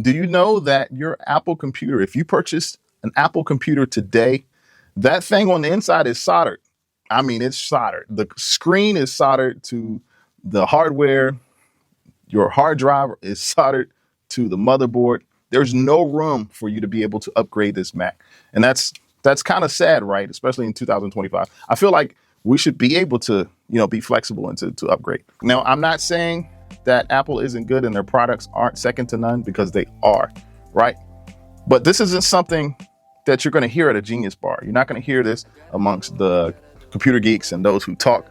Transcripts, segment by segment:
do you know that your Apple computer, if you purchase an Apple computer today, that thing on the inside is soldered. I mean, it's soldered. The screen is soldered to the hardware. Your hard drive is soldered to the motherboard. There's no room for you to be able to upgrade this Mac. And that's kind of sad, right? Especially in 2025. I feel like we should be able to, be flexible and to upgrade. Now, I'm not saying that Apple isn't good and their products aren't second to none, because they are, right? But this isn't something that you're going to hear at a Genius Bar. You're not going to hear this amongst the computer geeks and those who talk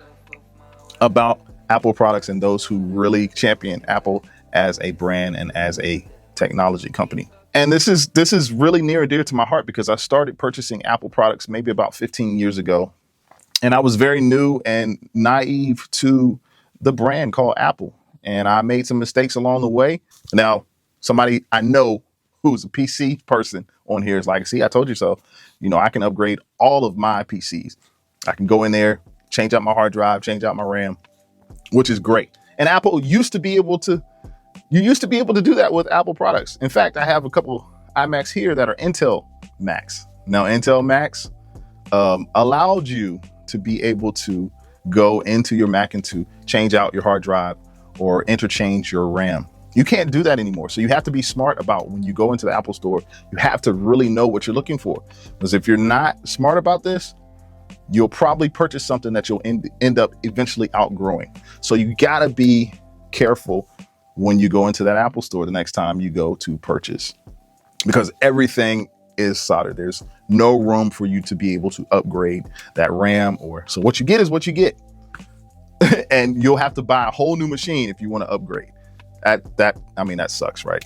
about Apple products and those who really champion Apple as a brand and as a technology company. And this is really near and dear to my heart, because I started purchasing Apple products maybe about 15 years ago. And I was very new and naive to the brand called Apple. And I made some mistakes along the way. Now, somebody I know who's a PC person on here is like, see, I told you so. I can upgrade all of my PCs. I can go in there, change out my hard drive, change out my RAM, which is great. And Apple used to be able to do that with Apple products. In fact, I have a couple iMacs here that are Intel Macs. Now, Intel Macs allowed you to be able to go into your Mac and to change out your hard drive or interchange your RAM. You can't do that anymore. So you have to be smart about when you go into the Apple store. You have to really know what you're looking for. Because if you're not smart about this, you'll probably purchase something that you'll end up eventually outgrowing. So you gotta be careful when you go into that Apple store the next time you go to purchase, because everything is soldered. There's no room for you to be able to upgrade that RAM, so what you get is what you get. And you'll have to buy a whole new machine if you want to upgrade. That sucks, right?